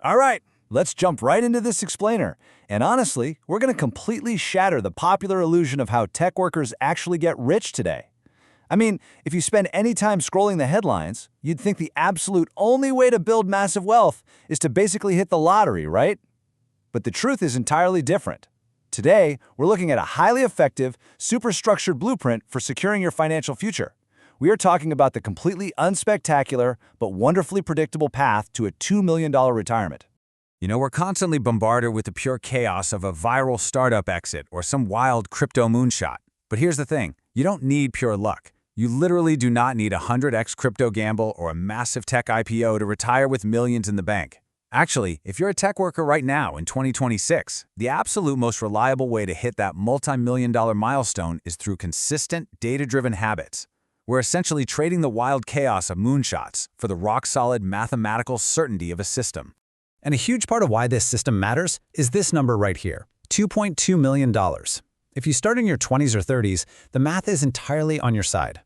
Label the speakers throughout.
Speaker 1: All right, let's jump right into this explainer. And honestly, we're going to completely shatter the popular illusion of how tech workers actually get rich today. I mean, if you spend any time scrolling the headlines, you'd think the absolute only way to build massive wealth is to basically hit the lottery, right? But the truth is entirely different. Today, we're looking at a highly effective, super-structured blueprint for securing your financial future. We are talking about the completely unspectacular but wonderfully predictable path to a $2 million retirement.
Speaker 2: You know, we're constantly bombarded with the pure chaos of a viral startup exit or some wild crypto moonshot. But here's the thing, you don't need pure luck. You literally do not need a 100x crypto gamble or a massive tech IPO to retire with millions in the bank. Actually, if you're a tech worker right now in 2026, the absolute most reliable way to hit that multi-million-dollar milestone is through consistent, data-driven habits. We're essentially trading the wild chaos of moonshots for the rock-solid mathematical certainty of a system.
Speaker 3: And a huge part of why this system matters is this number right here, $2.2 million. If you start in your 20s or 30s, the math is entirely on your side.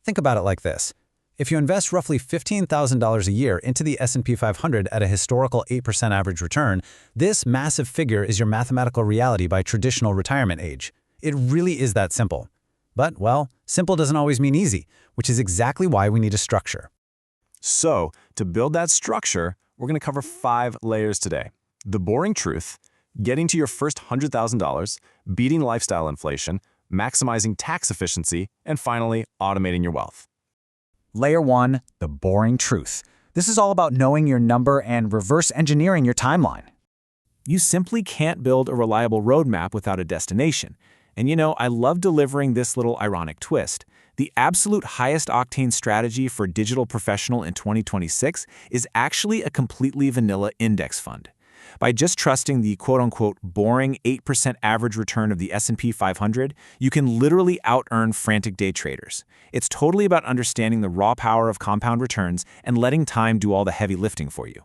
Speaker 3: Think about it like this. If you invest roughly $15,000 a year into the S&P 500 at a historical 8% average return, this massive figure is your mathematical reality by traditional retirement age. It really is that simple. But, well, simple doesn't always mean easy, which is exactly why we need a structure.
Speaker 4: So, to build that structure, we're going to cover 5 layers today. The boring truth, getting to your first $100,000, beating lifestyle inflation, maximizing tax efficiency, and finally, automating your wealth.
Speaker 2: Layer 1, the boring truth. This is all about knowing your number and reverse engineering your timeline.
Speaker 4: You simply can't build a reliable roadmap without a destination. And you know, I love delivering this little ironic twist. The absolute highest octane strategy for a digital professional in 2026 is actually a completely vanilla index fund. By just trusting the quote-unquote boring 8% average return of the S&P 500, you can literally out-earn frantic day traders. It's totally about understanding the raw power of compound returns and letting time do all the heavy lifting for you.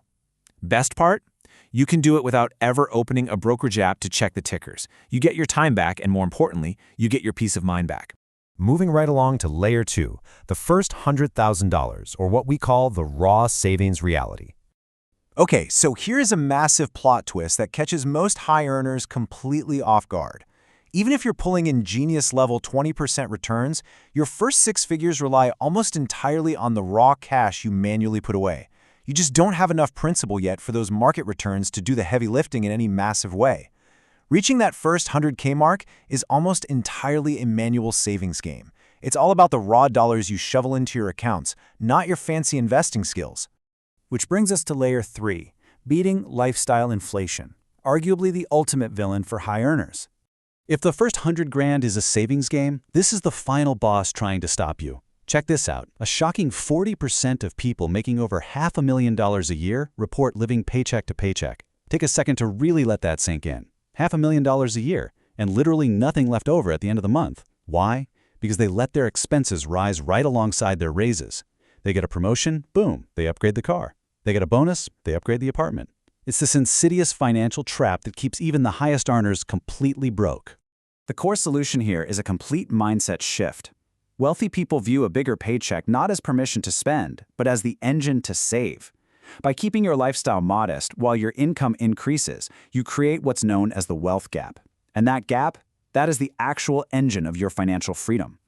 Speaker 4: Best part? You can do it without ever opening a brokerage app to check the tickers. You get your time back, and more importantly, you get your peace of mind back.
Speaker 5: Moving right along to Layer 2, the first $100,000, or what we call the raw savings reality.
Speaker 1: Okay, so here's a massive plot twist that catches most high earners completely off guard. Even if you're pulling in genius-level 20% returns, your first 6 figures rely almost entirely on the raw cash you manually put away. You just don't have enough principal yet for those market returns to do the heavy lifting in any massive way. Reaching that first 100K mark is almost entirely a manual savings game. It's all about the raw dollars you shovel into your accounts, not your fancy investing skills. Which brings us to Layer 3, beating lifestyle inflation, arguably the ultimate villain for high earners. If the first 100 grand is a savings game, this is the final boss trying to stop you. Check this out. A shocking 40% of people making over $500,000 a year report living paycheck to paycheck. Take a second to really let that sink in. $500,000 a year, and literally nothing left over at the end of the month. Why? Because they let their expenses rise right alongside their raises. They get a promotion, boom, they upgrade the car. They get a bonus, they upgrade the apartment. It's this insidious financial trap that keeps even the highest earners completely broke. The core solution here is a complete mindset shift. Wealthy people view a bigger paycheck not as permission to spend, but as the engine to save. By keeping your lifestyle modest while your income increases, you create what's known as the wealth gap. And that gap, that is the actual engine of your financial freedom.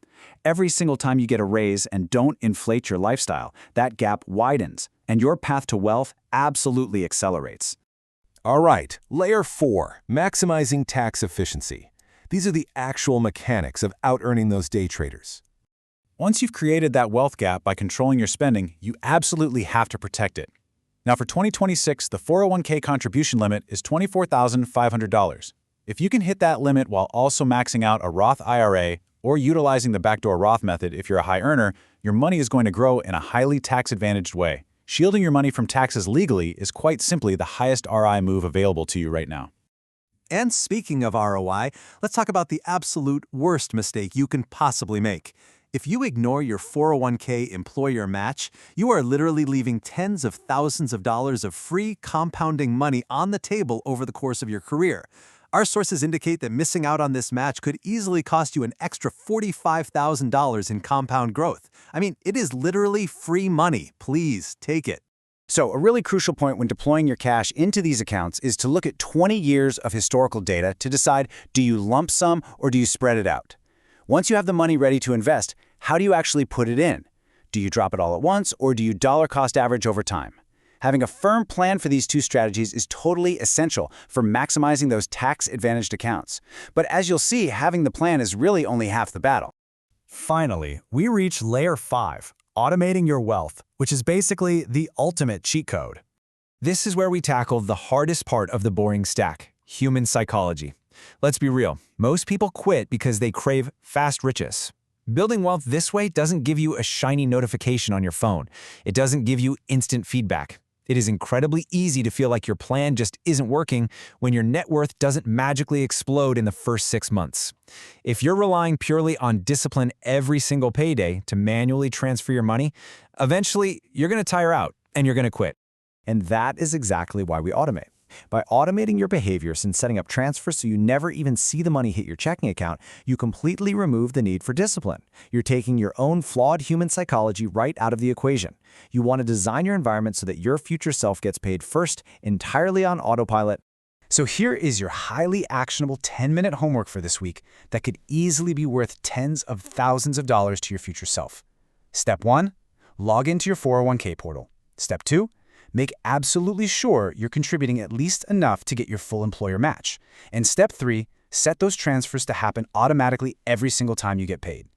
Speaker 1: Every single time you get a raise and don't inflate your lifestyle, that gap widens, and your path to wealth absolutely accelerates.
Speaker 6: All right, Layer 4, maximizing tax efficiency. These are the actual mechanics of out-earning those day traders.
Speaker 1: Once you've created that wealth gap by controlling your spending, you absolutely have to protect it. Now for 2026, the 401k contribution limit is $24,500. If you can hit that limit while also maxing out a Roth IRA or utilizing the backdoor Roth method if you're a high earner, your money is going to grow in a highly tax-advantaged way. Shielding your money from taxes legally is quite simply the highest ROI move available to you right now.
Speaker 7: And speaking of ROI, let's talk about the absolute worst mistake you can possibly make. If you ignore your 401k employer match, you are literally leaving tens of thousands of dollars of free compounding money on the table over the course of your career. Our sources indicate that missing out on this match could easily cost you an extra $45,000 in compound growth. I mean, it is literally free money. Please take it.
Speaker 3: So a really crucial point when deploying your cash into these accounts is to look at 20 years of historical data to decide, do you lump sum or do you spread it out? Once you have the money ready to invest, how do you actually put it in? Do you drop it all at once or do you dollar cost average over time? Having a firm plan for these two strategies is totally essential for maximizing those tax-advantaged accounts. But as you'll see, having the plan is really only half the battle.
Speaker 4: Finally, we reach layer 5, automating your wealth, which is basically the ultimate cheat code. This is where we tackle the hardest part of the boring stack, human psychology. Let's be real, most people quit because they crave fast riches. Building wealth this way doesn't give you a shiny notification on your phone. It doesn't give you instant feedback. It is incredibly easy to feel like your plan just isn't working when your net worth doesn't magically explode in the first 6 months. If you're relying purely on discipline every single payday to manually transfer your money, eventually you're going to tire out and you're going to quit.
Speaker 1: And that is exactly why we automate. By automating your behaviors and setting up transfers so you never even see the money hit your checking account, you completely remove the need for discipline. You're taking your own flawed human psychology right out of the equation. You want to design your environment so that your future self gets paid first, entirely on autopilot. So here is your highly actionable 10-minute homework for this week that could easily be worth tens of thousands of dollars to your future self. Step 1, log into your 401k portal. Step 2, make absolutely sure you're contributing at least enough to get your full employer match. And step 3, set those transfers to happen automatically every single time you get paid.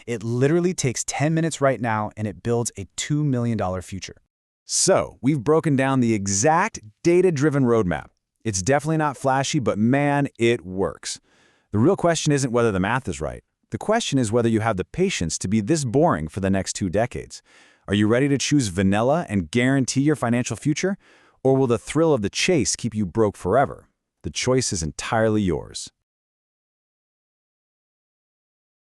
Speaker 1: It literally takes 10 minutes right now, and it builds a $2 million future.
Speaker 2: So, we've broken down the exact data-driven roadmap. It's definitely not flashy, but man, it works. The real question isn't whether the math is right. The question is whether you have the patience to be this boring for the next 2 decades. Are you ready to choose vanilla and guarantee your financial future? Or will the thrill of the chase keep you broke forever? The choice is entirely yours.